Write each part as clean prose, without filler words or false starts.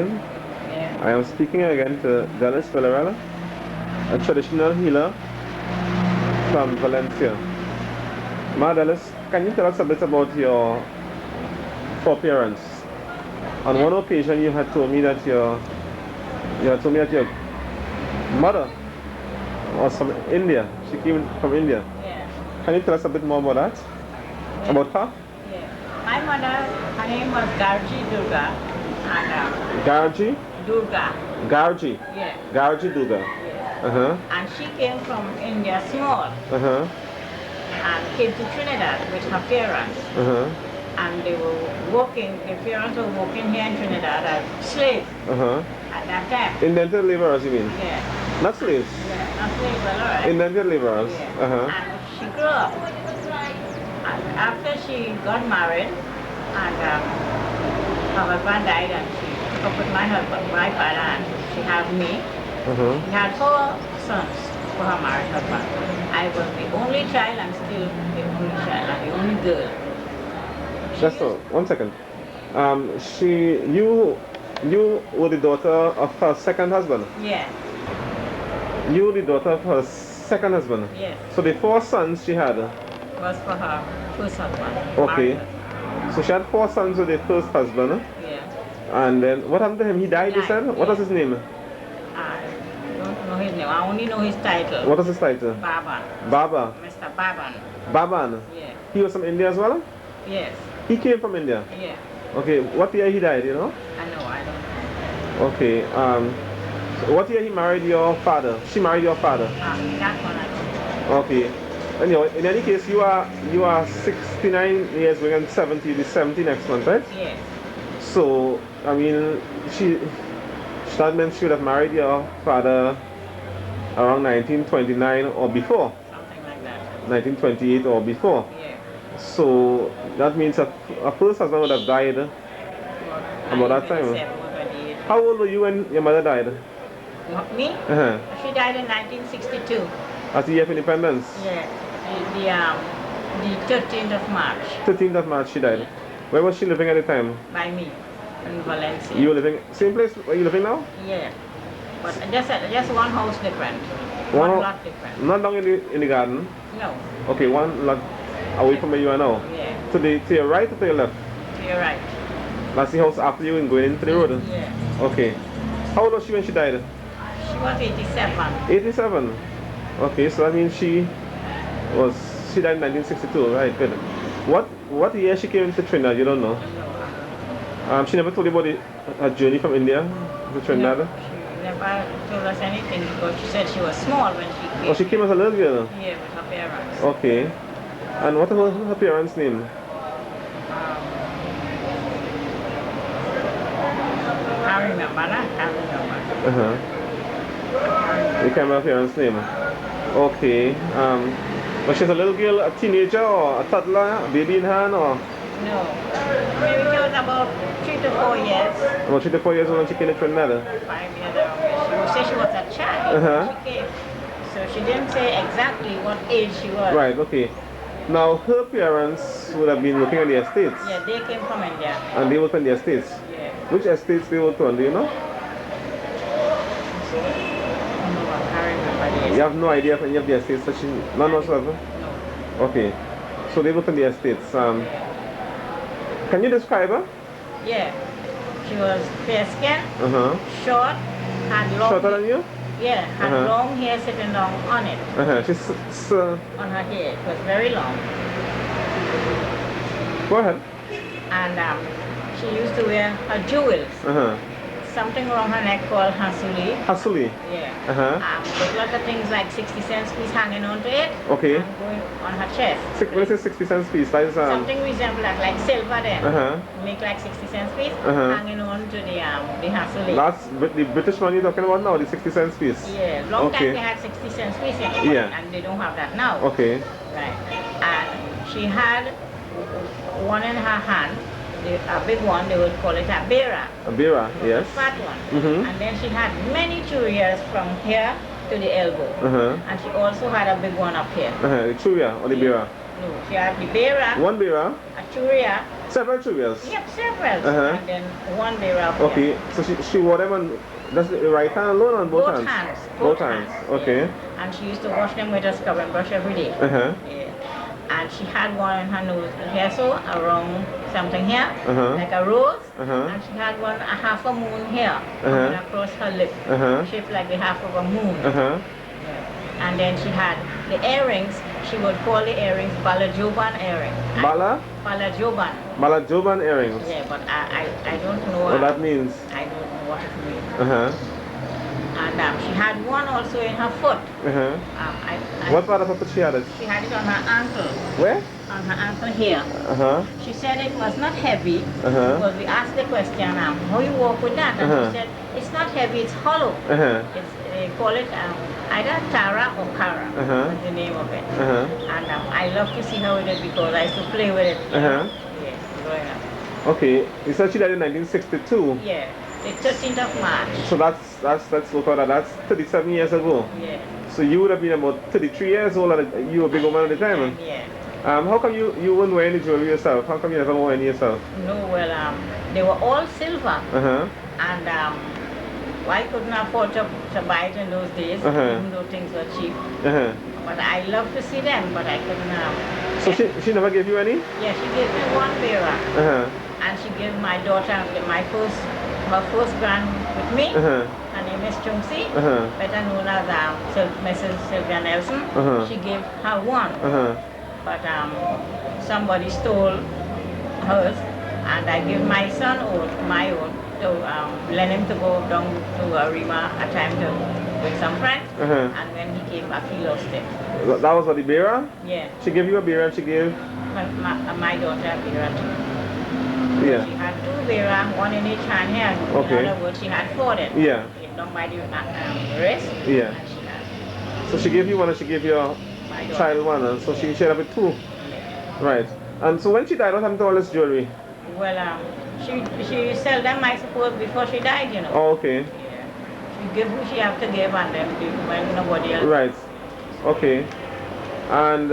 Yeah. I am speaking again to Dellys Villaroel, a traditional healer from Valencia. Ma Dellys, can you tell us a bit about your foreparents? On one occasion, you had told me that your mother was from India. She came from India. Yeah. Can you tell us a bit more about that? Yeah. About her? Yeah. My mother, her name was Garji Durga. And Garji? Durga. Garji. Yeah. Garji Duga. Yeah. And she came from India small and came to Trinidad with her parents. And they were working, their parents were working here in Trinidad as slaves at that time. Indentured laborers, you mean? Yeah. Not slaves? Yeah, not slaves, all right. Indentured laborers. Yeah. And she grew up. And after she got married, and her husband died, and she took up with my husband, my father, and she had me. She had 4 sons for her married husband. I was the only child, and still the only child, and the only girl. That's all. 1 second. You were the daughter of her second husband? Yeah. You were the daughter of her second husband? Yes. So the 4 sons she had? Was for her first husband. Okay. So she had 4 sons with the first husband? Yeah. And then, what happened to him? He died, you said? What was his name? I don't know his name. I only know his title. What was his title? Baba. Baba? Mr. Baban. Baban? Yeah. He was from India as well? Yes. He came from India? Yeah. Okay, what year he died, you know? I know, I don't know. Okay, so what year he married your father? She married your father? That one I don't know. Okay. Anyway, in any case, you are 69 years going on 70, the 70 next month, right? Yes. So, I mean, that meant she would have married your father around 1929 or before? Something like that. 1928 or before? Yeah. So, that means a first husband would have died about that time. 27, How old were you when your mother died? Me? She died in 1962. At the year of independence? Yeah. The 13th of March. 13th of March she died. Where was she living at the time? By me. In Valencia. You were living, same place where you living now? Yeah. But just one house different. One lot different. Not down in the garden? No. Okay, one lot away from where you are now? Yeah. To your right or to your left? To your right. That's the house after you and going into the road? Yeah. Okay. How old was she when she died? She was 87. 87? Okay, so that means she died in 1962, right, good. What year she came into Trinidad, you don't know? No. She never told you about her journey from India to Trinidad? No, she never told us anything because she said she was small when she came. Oh, she came as a little girl? Yeah, with her parents. Okay. And what was her parents' name? I remember that. I remember. You can't remember her parents' name? Okay. Was she a little girl, a teenager or a toddler, a baby in hand or? No. Maybe she was about 3 to 4 years. About 3 to 4 years old when she came to Trinidad? 5 years old. She would say she was a child when she came. So she didn't say exactly what age she was. Right, okay. Now her parents would have been working on the estates. Yeah, they came from India. And they worked on the estates? Yeah. Which estates they worked on, do you know? You have no idea of any of the estates that she... None whatsoever? No. Okay. So they worked on the estates. Can you describe her? Yeah. She was fair skin, short, had long... Shorter than you? Yeah, had long hair sitting down on it. She's... on her hair. It was very long. Go ahead. And she used to wear her jewels. Something around her neck called hasuli. Hasuli? Yeah. With lots of things like 60 cents piece hanging onto it. Okay. And going on her chest. When you say 60 cents piece, that is... Something resemble that, like silver then. Make like 60 cents piece hanging on to the hasuli. That's the British money you're talking about now, the 60 cents piece? Yeah. Long time they had 60 cents piece in it. Yeah. And they don't have that now. Okay. Right. And she had one in her hand. A big one, they would call it a bera. A bera, yes. Fat one. And then she had many churias from here to the elbow. And she also had a big one up here. The churia or the bera? No, she had the bera. One bera? A churia, Several trivias? Yep, several. Uh-huh. And then one bera. Okay, so she wore them on just the right hand alone or on both hands? Both hands. Okay. Yeah. And she used to wash them with a scrub and brush every day. Uh-huh. Yeah. And she had one in her nose here, so around something here, like a rose. And she had one, a half a moon here, coming across her lip, shaped like the half of a moon. Yeah. And then she had the earrings. She would call the earrings Balajoban earrings. Balajoban. Balajoban earrings. Yeah, but I don't know what that means. I don't know what it means. And she had one also in her foot. What part of her foot she had it? She had it on her ankle. Where? On her ankle here. She said it was not heavy. Because we asked the question, how you walk with that? And she said, it's not heavy, it's hollow. They call it either Tara or Kara. That's the name of it. And I love to see her with it because I used to play with it. Yeah, growing up. Okay, you said she died in 1962. Yeah, the 13th of March. So let's look at that. That's 37 years ago. Yeah. So you would have been about 33 years old and you were a big woman at the time. Yeah. How come you wouldn't wear any jewelry yourself? How come you never wore any yourself? No, well, they were all silver. And I couldn't afford to buy it in those days, even though things were cheap. But I love to see them, but I couldn't. So she never gave you any? Yeah, she gave me one bera. And she gave my daughter her first grand with me. Her name is Chungsi, better known as Mrs. Sylvia Nelson. She gave her one. But somebody stole hers, and I gave my son my own, to let him to go down to Rima a time with some friends, and when he came back, he lost it. That was what the bera? Yeah. She gave you a bera and she gave? My daughter a bera too. Yeah. She had two bera, one in each hand here. Okay. In other words, she had four then. Yeah. Down by the wrist. Yeah. And she had. So she gave you one and she gave your child one, and so she shared up with two. Yeah. Right. And so when she died, what happened to all this jewelry? Well, she sold them, I suppose, before she died, you know. Oh, okay. Yeah. She gave who she had to give, and then when nobody else. Right. Okay. And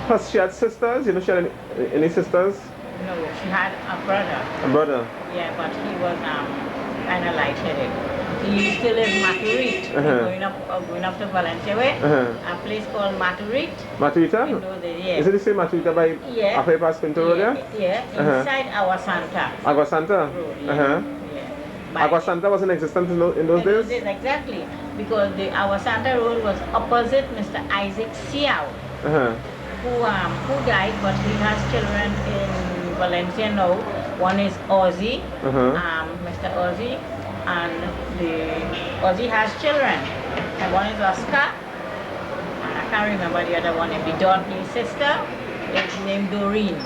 plus she had sisters. You know, she had any sisters? No, she had a brother. A brother. Yeah, but he was kind of light-headed. He used to live in Maturit, going up to Valencia way, a place called Maturit. Maturita? In those days, yeah. Is it the same Maturita by after you pass Pinto Road there? Yeah, inside Agua Santa. Agua Santa? Road, yeah. Agua Santa was in existence in those days? Exactly, because the Agua Santa Road was opposite Mr. Isaac Siao, who died, but he has children in Valencia now. One is Ozzy, Mr. Ozzy, and Ozzy has children. And one is Oscar, and I can't remember the other one. The Dorothy's sister is named Doreen.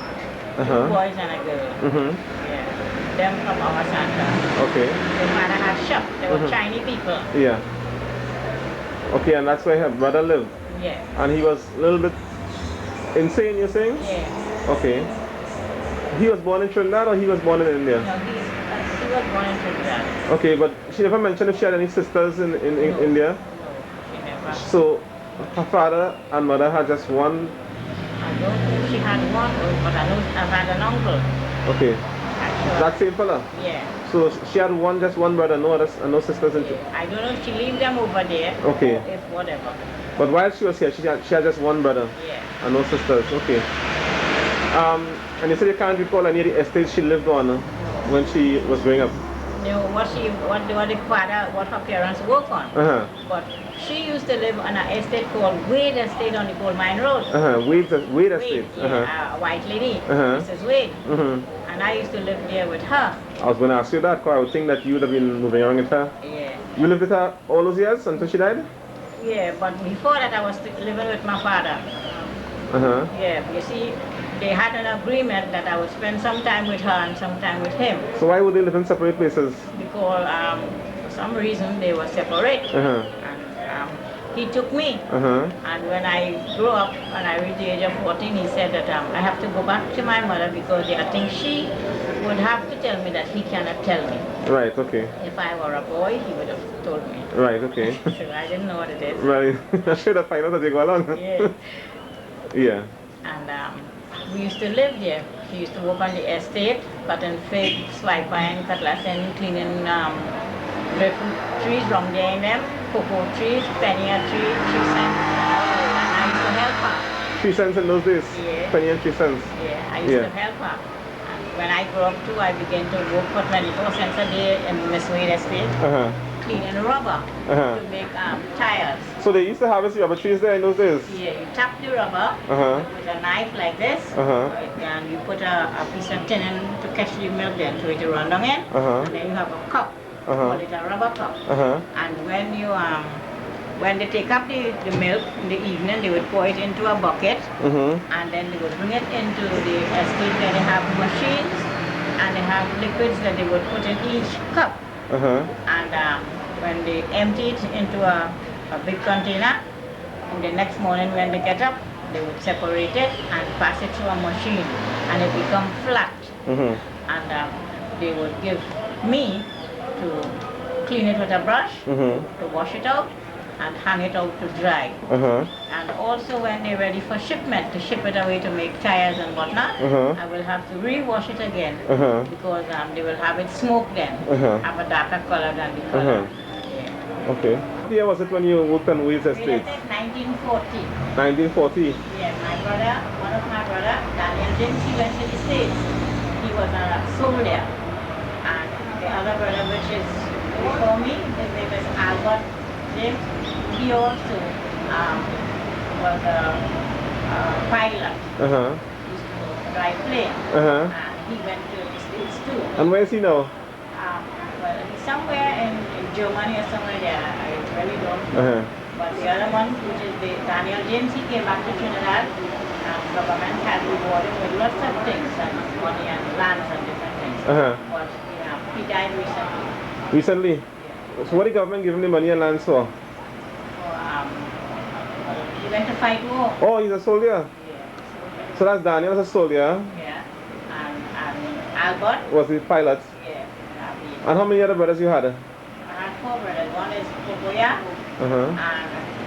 Two boys and a girl. Yeah, them from Agua Santa. Okay. Their father had shop. They were Chinese people. Yeah. Okay, and that's where her brother lived. Yeah. And he was a little bit insane, you're saying? Yeah. Okay. He was born in Trinidad or he was born in India? No, he was born in Trinidad. Okay, but she never mentioned if she had any sisters in India? No, she never. So her father and mother had just one? I don't know if she had one, but I know I've had an uncle. Okay. Actually. That same fella? Yeah. So she had just one brother, no others, and no sisters in I don't know if she leave them over there. Okay. Or if whatever. But while she was here, she had just one brother? Yeah. And no sisters, okay. And you said you can't recall any of the estates she lived on when she was growing up? No, what her parents work on. But she used to live on an estate called Wade Estate on the Gold Mine Road. Wade Estate. Yeah, a white lady, Mrs. Wade. And I used to live there with her. I was going to ask you that, because I would think that you would have been moving around with her. Yeah. You lived with her all those years until she died? Yeah, but before that I was living with my father. Yeah, you see, they had an agreement that I would spend some time with her and some time with him. So why would they live in separate places? Because for some reason they were separate. And he took me. And when I grew up and I reached the age of 14, he said that I have to go back to my mother because I think she would have to tell me that he cannot tell me. Right, okay. If I were a boy, he would have told me. Right, okay. So I didn't know what it is. Right. I should have found out as you go along. Yeah. Yeah. And we used to live there. She used to work on the estate, cutting figs, swiping, cutlassing, cleaning breadfruit trees, rum in them, cocoa trees, penny a tree, 3 cents. And I used to help her. 3 cents in those days? Yeah. Penny and 3 cents? Yeah, I used to help her. And when I grew up too, I began to work for 24 cents a day in Miss Wade Estate, cleaning rubber to make tires. So they used to harvest rubber trees there in those days? Yeah, you tap the rubber with a knife like this, and you put a piece of tin in to catch the milk then, so it will run down in, and then you have a cup, call it a rubber cup. And when you when they take up the milk in the evening, they would pour it into a bucket, and then they would bring it into the estate where they have machines, and they have liquids that they would put in each cup. And when they empty it into a big container, and the next morning when they get up, they would separate it and pass it through a machine, and it become flat. And they would give me to clean it with a brush, to wash it out, and hang it out to dry. And also when they're ready for shipment, to ship it away to make tires and whatnot, I will have to re-wash it again, because they will have it smoked then, have a darker color than the color. Okay. What year was it when you worked on Wales Estate? 1940. 1940? Yeah, my brother, one of my brother, Daniel James, he went to the States. He was a soldier. And the other brother, which is before me, his name is Albert James. He also was a pilot. He used to drive plane. And he went to the States too. And where is he now? Well, he's somewhere in Germany or somewhere there. I really don't know. But the other one, which is the Daniel James, he came back to Trinidad. Government had rewarded him with lots of things, and money and lands and different things. But he died recently. Recently? Yeah. So what did the government give him the money and lands for? He went to fight war. Oh, he's a soldier? Yeah. So that's Daniel was a soldier? Yeah. And Albert was the pilot? Yeah. And how many other brothers you had? I had 4 brothers. One is Popoya, and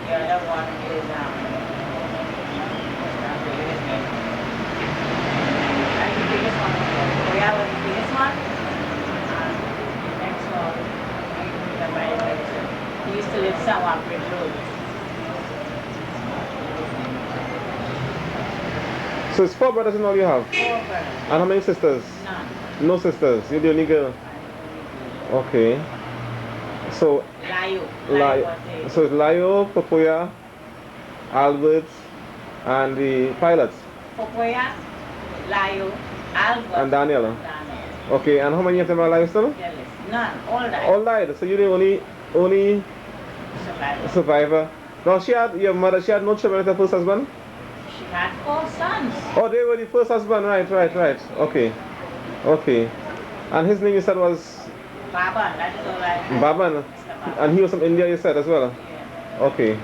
the other one is the biggest one. Popoya was the biggest one, and the next one, I don't remember his name. He used to live somewhere on Bridge Road. So it's 4 brothers and all you have? 4 brothers. And how many sisters? None. No sisters. You're the only girl? Okay. So Layo. So it's Layo, Popoya, Albert, and the pilots? Popoya, Layo, Albert, and Daniel. Okay, and how many of them are alive still? None. All died. All died. So you're the only survivor. Now your mother, she had no children with her first husband? She had 4 sons. Oh, they were the first husband, right. Okay. And his name you said was? Baban, that is all right. Baban. And he was from India, you said as well? Yeah. Okay.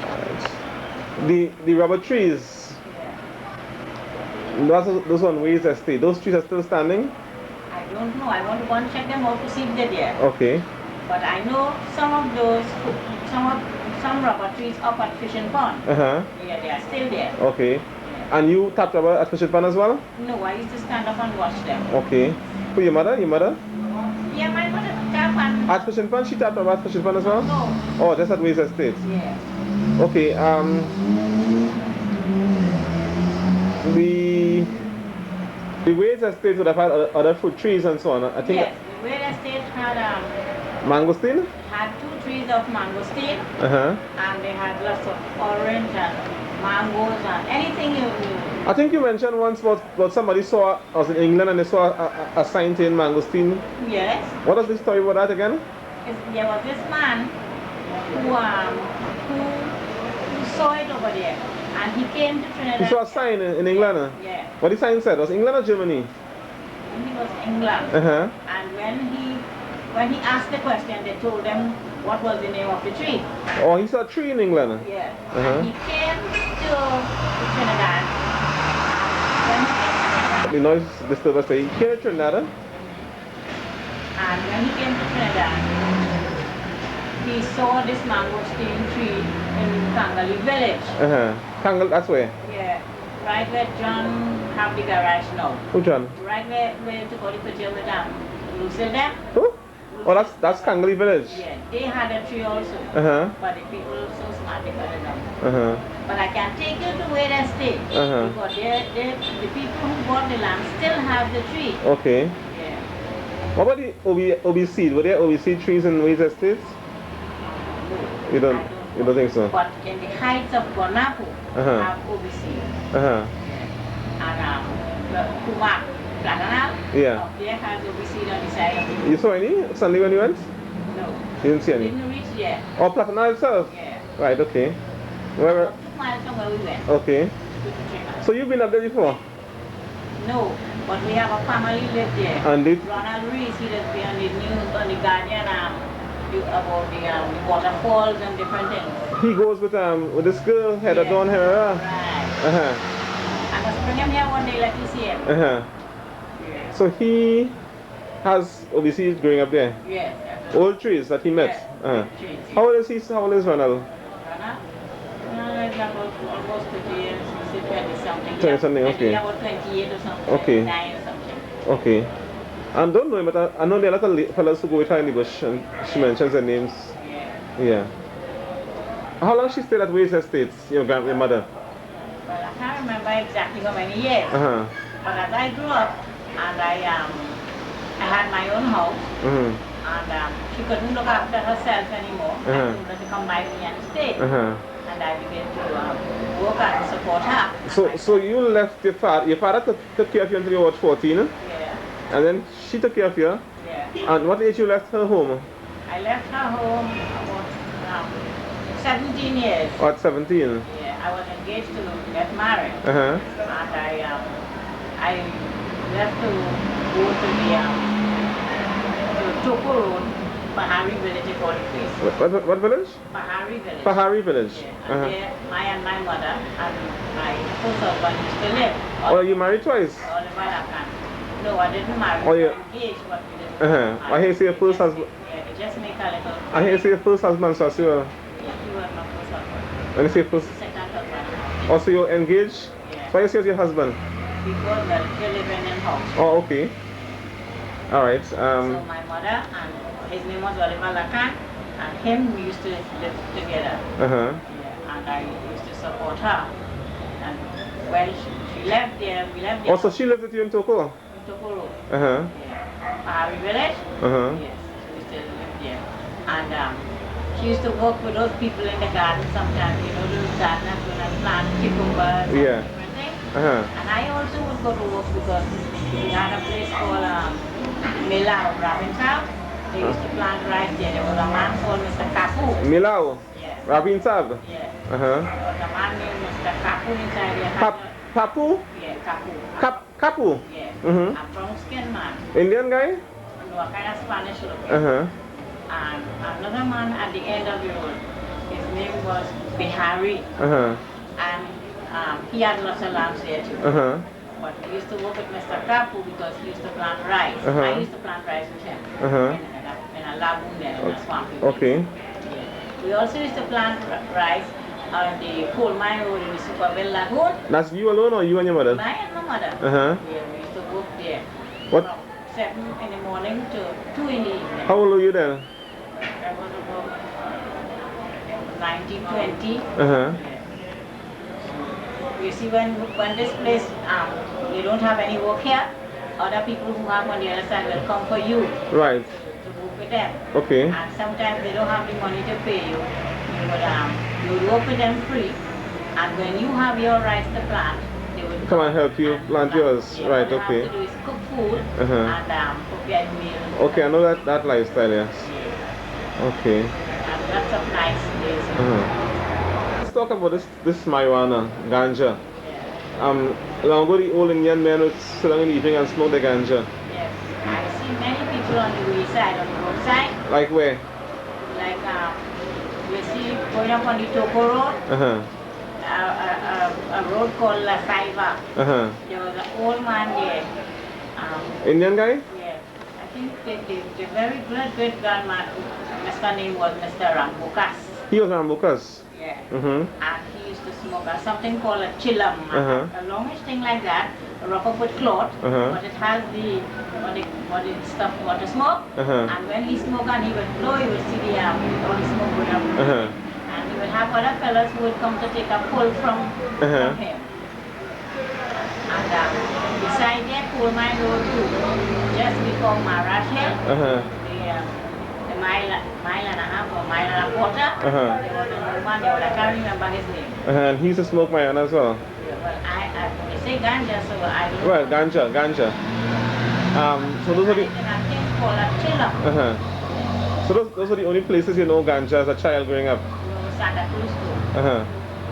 Right. The rubber trees, those on Wales Estate, those trees are still standing? I don't know. I want to go and check them out to see if they're there. Okay. But I know some of those, some rubber trees up at Fishing Pond. Yeah, they are still there. Okay. Yeah. And you tapped rubber at Fishing Pond as well? No, I used to stand up and watch them. Okay. For your mother? Yeah, my mother tapped and... At Fishing Pond? She tapped rubber at Fishing Pond as well? No. Oh, just at Wales Estate? Yeah. Okay, the Wales Estate would have had other fruit trees and so on. I think. Yes, the Wales Estate had mangosteen? Had 2 trees of mangosteen, and they had lots of orange and mangoes and anything you. I think you mentioned once about somebody saw us in England and they saw a sign saying mangosteen. Yes. What was the story about that again? There was this man who saw it over there, and he came to Trinidad. He saw a sign in England? Yeah. What the sign said? Was it England or Germany? I think it was England. And when he asked the question, they told him what was the name of the tree. Oh, he saw a tree in England? Yeah. And he came to Trinidad. The noise disturbed us. He came to Trinidad? And when he came to Trinidad, he saw this mangosteen tree in Kangali village. Kangal, that's where? Yeah. right where John have the garage now. Who John? Right where you took all the picture with Lucille them. Who? Oh, that's Kangali Village. Yeah, they had a tree also. But the people are so smart they cut it down. But I can take you to where they stay. Because the people who bought the land still have the tree. Okay. Yeah. What about the OBC? Were there OBC trees in these estates? You don't think so? But in the heights of Guanapo, have OBC. Yeah. And Kumak, Platanal, yeah. There has OBC on the side of the You saw any Sunday when you went? No. You didn't see any? Didn't reach yet. Oh, Platanal itself? Yeah. Right, okay. Where? 2 miles from where we went. Okay. So you've been up there before? No, but we have a family live there. And it? Ronald Reese, he does be on the news, on the Guardian, about the waterfalls and different things. He goes with this girl, Heather Dawn Herrera. Right. I must bring him here one day, let you see him. Yeah. So he has obviously growing up there? Yes. Old trees that he met? Yes. Trees. How old is he? How old is Ronald? Ronald is about almost 30 years, 20 something. 20 something, okay. He's about 28 or something. Okay. 9 or something. Okay. I don't know him, but I know there are a lot of fellows who go with her in the bush and she mentions their names. Yeah. How long she stayed at Ways Estates, your mother? Well, I can't remember exactly how many years. But as I grew up and I had my own house, and she couldn't look after herself anymore. I told her to come by me and stay. And I began to work and support her. So you left your father. Your father took care of you until you were 14? Yeah. And then she took care of you? Yeah. And what age you left her home? I left her home about 17 years. Oh, at 17? Yeah, I was engaged to get married. And I left to go to Toko Road, Pahari Village, they call the place. What village? Pahari Village. Pahari Village. Yeah. And there, my mother and my first husband used to live. Oh, you married twice? No, I didn't marry. Oh, yeah. Engaged, but we didn't. I hear you say your first husband. Yeah, it just make a little. I hear you say your first husband, so I see you. Yeah, he was my first husband. When you say first? Second husband. Oh, so you're engaged? Yeah. So I see your husband? Because they live in a house. Oh, okay. Alright. So my mother and his name was Oliver Lacan, and him we used to live together. Yeah, and I used to support her. And when she left there, we left there. Oh, so she lived with you in Toko? Toko Road. Yeah. Pahari Village. Yes, she used to live there. And she used to work with those people in the garden sometimes, those gardeners when I plant cucumbers and different things. And I also would go to work because we had a place called Milao, Robinson. They used to plant rice there. There was a man called Mr. Kapu. Milao? Yeah. Rabin Sab? Yeah. There was a man named Mr. Kapu inside there. Papu? Yeah, Kapu. Kapu? Yeah. A brown skin man. Indian guy? No, a kind of Spanish looking. And another man at the end of the road, his name was Bihari. And he had lots of lambs there too. But we used to work with Mr. Kapu because he used to plant rice. I used to plant rice with him in a lagoon there in a swamp. Okay. Yeah. We also used to plant rice on the coal mine road in the Superville Lagoon. That's you alone or you and your mother? I and my mother. Yeah, we used to work there. What? From 7 in the morning to 2 in the evening. How old were you then? I was about 1920. You see, when this place, they don't have any work here, other people who have on the other side will come for you. Right. To work with them. Okay. And sometimes they don't have the money to pay you. You would work with them free. And when you have your rice to plant, they would come and help you plant yours. Yeah, right, what okay. What you have to do is cook food and prepare meals. Okay, I know that lifestyle, yes. Okay. And lots of nice days. Let's talk about this marijuana, ganja. Yeah. Long ago the old Indian men would sit down in the evening and smoke the ganja. Yes. I see many people on the wayside, on the roadside. Like where? Like you see going up on the Toko Road. A road called La Saiva. There was an old man there. Indian guy? Yeah. I think the very great grandma, Mr. name was Mr. Rambukas. He was Rambukas? Yeah. And he used to smoke something called a chillum, a longish thing like that, wrap up with cloth, but it has what it stuff what to smoke. And when he smoke and he would blow, he would see all the smoke going up. And he would have other fellas who would come to take a pull from him. And beside that coal mine road too, just before Marash Hill, the mile and a half or mile and a quarter, there was a woman there, I can't remember his name. And he used to smoke marijuana as well? Yeah, well, I say ganja, so I don't know. Well, ganja. So those are the... thing called a chillum. So those are the only places you know ganja as a child growing up? Santa Cruz too.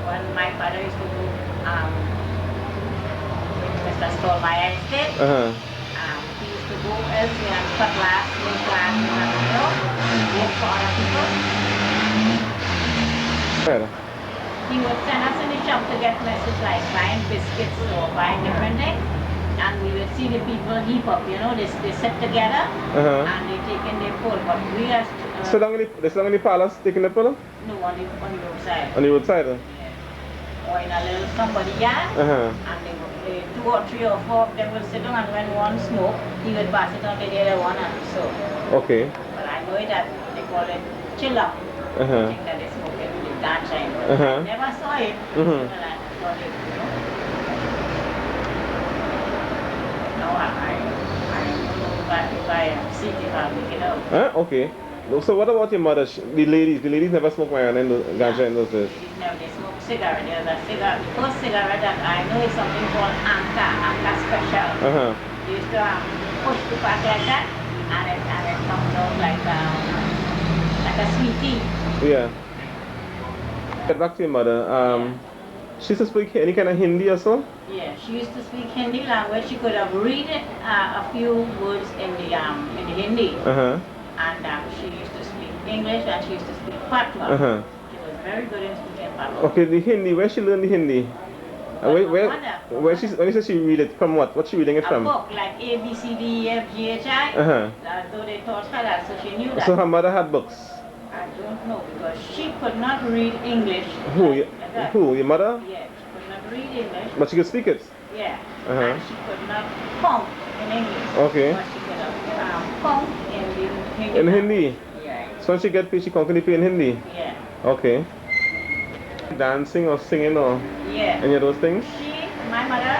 When my father used to do Mr. Stallmeyer estate, he used to go elsewhere and cut glass, make glass, and work for other people. Right. He would send us in the shop to get messages like buying biscuits or buying different things. And we would see the people heap up, you know, they sit together and they take in their pull. But we are... So long in the palace taking the pull? No, on the roadside. On the roadside? Yeah. Or in a little somebody yard. And they 2 or 3 or 4 of them will sit down, and when one smoke, he would pass it on to the other one and so. Okay. But I know that they call it chiller. I think that they smoke it with ganja. I never saw it. But I thought it, you know. No, I don't know if I see it, if I'll make it out. Okay. So what about your mother? The ladies never smoke marijuana in ganja in those days? No, they smoke cigarette. There's a cigarette. The first cigarette that I know is something called Anka Special. They used to push the pack like that, and it comes out like a sweetie. Yeah. Get back to your mother. She used to speak any kind of Hindi or so? Yeah, she used to speak Hindi language. She could have read a few words in the Hindi. And she used to speak English and she used to speak Patwa. She was very good in speaking Patwa. Okay, the Hindi, where she learned the Hindi? When you say she read it, from what? What's she reading it from? A book like A, B, C, D, E, F, G, H, I. Though they taught her that, so she knew that. So her mother had books? I don't know, because she could not read English. Who? Your mother? Yeah, she could not read English. But she could speak it? Yeah. And she could not pump in English. Okay. But she could pump in Hindi. In Hindi? Yeah. So when she get paid, she can pay in Hindi? Yeah. Okay. Dancing or singing or any of those things? My mother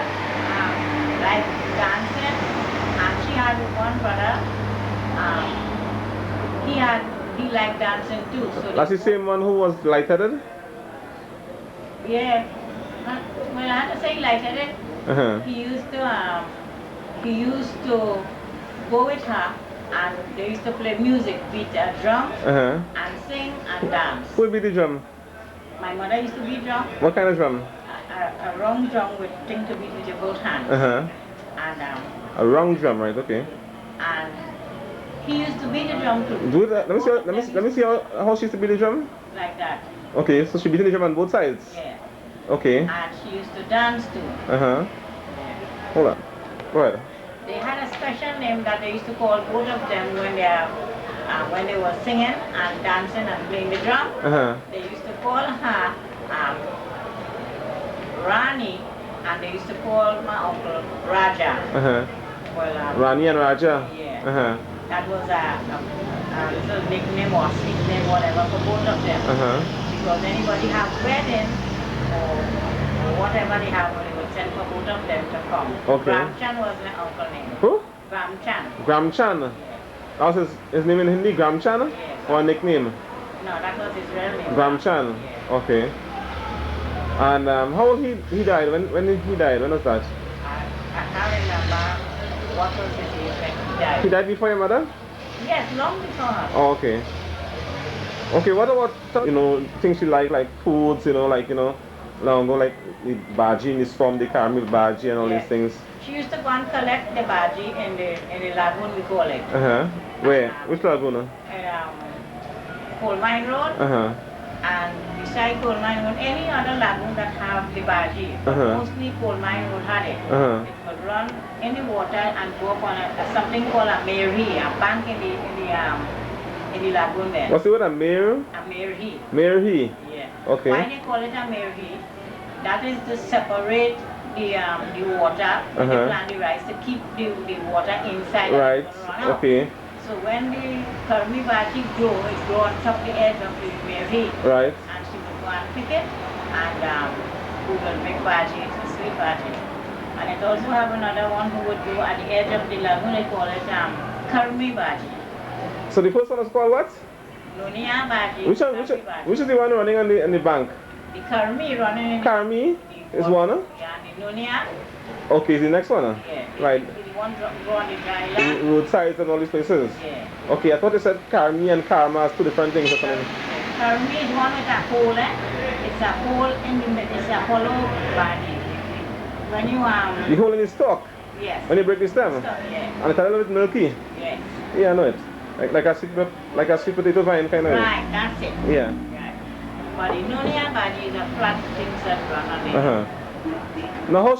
liked dancing, and she had one brother. He liked dancing too. So that's the same one who was lightheaded? Yeah. Well, I have to say lightheaded. He used to go with her, and they used to play music, beat a drum, and sing and dance. Who would beat the drum? My mother used to beat drum. What kind of drum? A round drum with thing to beat with your both hands. And a round drum, right? Okay. And he used to beat the drum too. Do that. Let me see how she used to beat the drum. Like that. Okay, so she beat the drum on both sides. Yeah. Okay. And she used to dance too. Yeah. Hold on. Go ahead. They had a special name that they used to call both of them when they were singing and dancing and playing the drum. They used to call her Rani, and they used to call my uncle Raja. Well, Rani and Raja? Yeah. That was a little nickname or sweet name, whatever, for both of them. Because anybody have wedding or whatever they have, they would send for both of them to come. Okay. Gramchan was my uncle's name. Who? Gramchan. Gramchan? Yeah. That was his name in Hindi, Gramchan? Yes. Or a nickname? No, that was his real name. Gramchan? Yeah. Okay. And how old he died? When did he die? When was that? I can't remember what was his age when he died. He died before your mother? Yes, long before her. Oh, okay. Okay, what about, things you like foods, long ago, like the bhaji in this form, the caramel bhaji and all these things? She used to go and collect the bhaji in the lagoon, we call it. Where? Which lagoon? Coal Mine Road. And beside Coal Mine Road, any other lagoon that have the bhaji, but mostly Coal Mine Road had it. It would run in the water and go up on something called a mairie, a bank in the lagoon there. What's the word? A mare? A mairie. Mairie? Yeah. Okay. Why they call it a mairie? That is to separate the water when you plant the rice, to keep the water inside. Right. Okay. So when the karmi bhaji grow, it grow on top the edge of the berry. Right. And she will go and pick it, and we will make bhaji, it's a sweet bhaji. And it also have another one who would go at the edge of the lagoon, they call it karmi bhaji. So the first one is called what? Nunia bhaji. Which is the one running on the bank? The karmi running. Karmi is one? Yeah, the nunia. Okay, the next one? Yeah. Right. The one go on the dry land. The roadsides and all these places? Yeah. Okay, I thought you said karmi and karma as two different things or something. Karmi is one with a hole, It's a hole in the middle, it's a hollow body. When you the hole in the stalk? Yes. When you break the stem? Yeah. And it's a little bit milky? Yes. Yeah, I know it. Like a sweet potato vine kind of. Right, that's it. Yeah. Right. But the nunia body is a flat thing that run on it. Now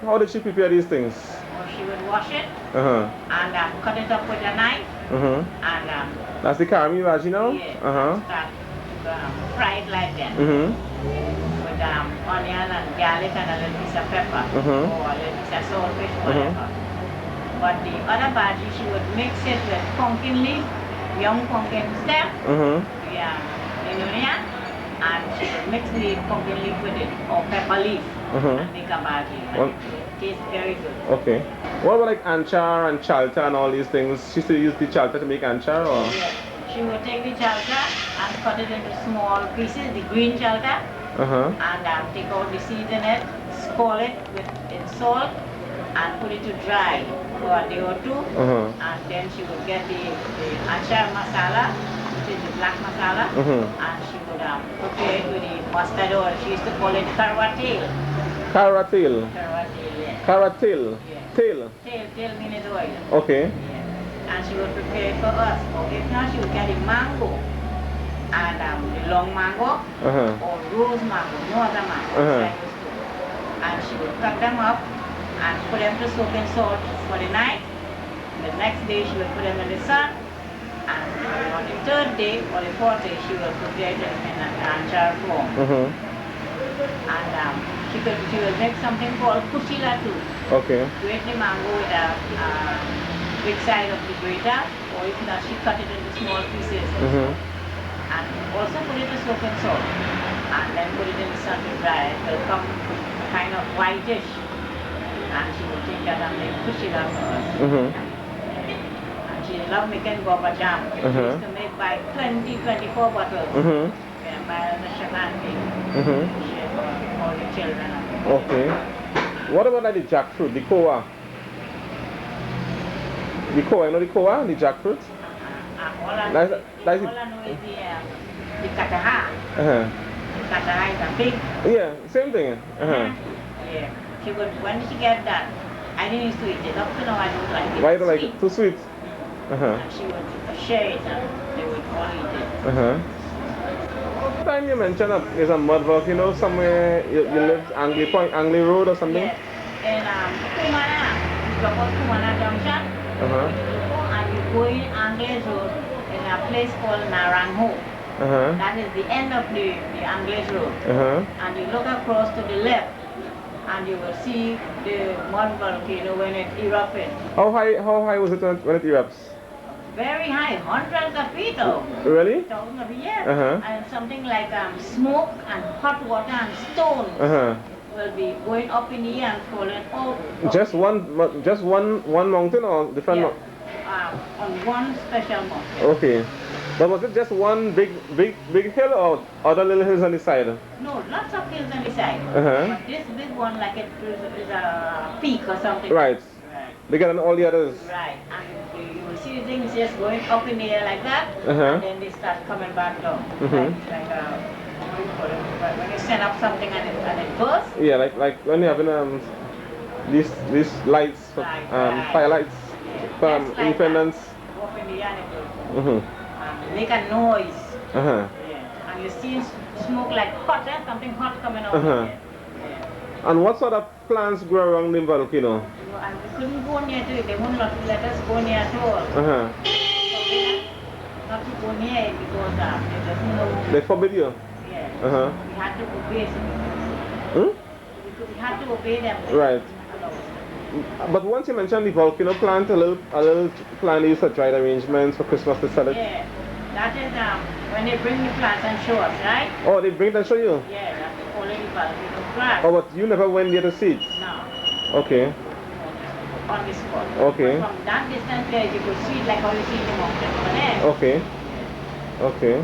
how did she prepare these things? Well, she would wash it and cut it up with a knife and that's the karmi bhaji now? yeah, start fry it like that with onion and garlic and a little piece of pepper or a little piece of saltfish, whatever. But the other bhaji, she would mix it with pumpkin leaf, young pumpkin stem, the nunia, and she would mix the pumpkin leaf with it, or pepper leaf, and make a bhaji. And it tastes very good. Okay. What about like anchar and chalta and all these things? She still use the chalta to make anchar or? Yeah. She would take the chalta and cut it into small pieces, the green chalta, and take out the seeds in it, scald it in salt, and put it to dry for a day or two. And then she would get the anchar masala, which is the black masala, and she would prepare it with the mustard oil. She used to call it karatil. Karatil? Karatil, yeah. Karatil? Yeah. Tail? Tail means oil. Okay. Yeah. And she would prepare it for us. Or if not, she would get the mango. And the long mango or rose mango, no other mango. And she would cut them up and put them to soak in salt for the night. The next day she would put them in the sun. And on the third day or the fourth day she would prepare them in an anchar form. And she would make something called kuchila too. Okay. Grate the mango with a big side of the grater, or if not, she cut it into small pieces. And also put it to soak in salt. And then put it in the sun to dry. It will come kind of whitish. And she will take that and make kuchila for us. And she loved making guava jam. She used to make by 24 bottles. Yeah, by the Shakan she for all the children. Okay. What about like the jackfruit, the koa? The koa, you know the koa, the jackfruit? All I know is the kataha. The kataha is a big. Yeah, same thing. Yeah. She would, when she get that, I didn't used to eat it. Up to now I don't like it. Why don't like it? Too sweet? And she would share it and they would all eat it. Time you mentioned there's a mud volcano somewhere you live, Angley Point, Angley Road or something? Yes. In Kumana, it's called Kumana Junction. And you go in Angley Road in a place called Narangho. That is the end of the Angley Road. And you look across to the left and you will see the mud volcano when it erupts. How high was it when it erupts? Very high, hundreds of feet though. Really? Thousands of feet, yes. And something like smoke and hot water and stones will be going up in the air and falling out. Just one mountain or different? On one special mountain. Okay. But was it just one big hill or other little hills on the side? No, lots of hills on the side. But this big one, like it is a peak or something. Right. Bigger than all the others. Right. And you will see the things just going up in the air like that, and then they start coming back down. Like when you send up something and it bursts. Yeah, like when you're having these lights, fire lights, from Independence. Up in the air and it will make a noise. And you see smoke like hot, something hot coming out of it. And what sort of plants grow around the volcano? And we couldn't go near to it. They wouldn't let us go near at all. Not to go near it because they doesn't know. They forbid you? Yeah. We had to obey it. We have to obey them. Right. But once you mentioned the volcano plant, a little plant used to dried arrangements for Christmas to sell it. Yeah, that is when they bring the plants and show us, right? Oh, they bring it and show you? Yeah, that's only the volcano plant. Oh, but you never went there to see it? No. Okay. On the spot. Okay. But from that distance there, you could see it like how you see the mountain over there. Okay. Okay.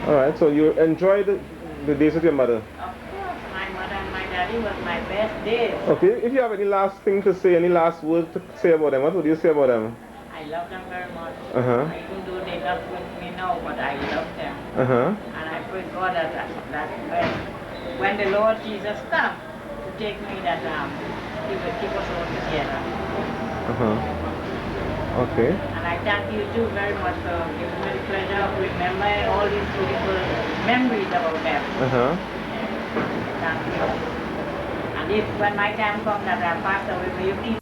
Alright, so you enjoyed the days with your mother? Of course, my mother and my daddy was my best days. Okay, if you have any last thing to say, any last word to say about them, what would you say about them? I love them very much. Uh-huh. Even though they're not with me now, but I love them. Uh-huh. And I pray God that when the Lord Jesus comes to take me, that He will keep us all together. Uh-huh. Okay. And I thank you too very much for giving me the pleasure of remembering all these beautiful memories about them. Uh-huh. Thank you. And if when my time comes that I pass away, may you keep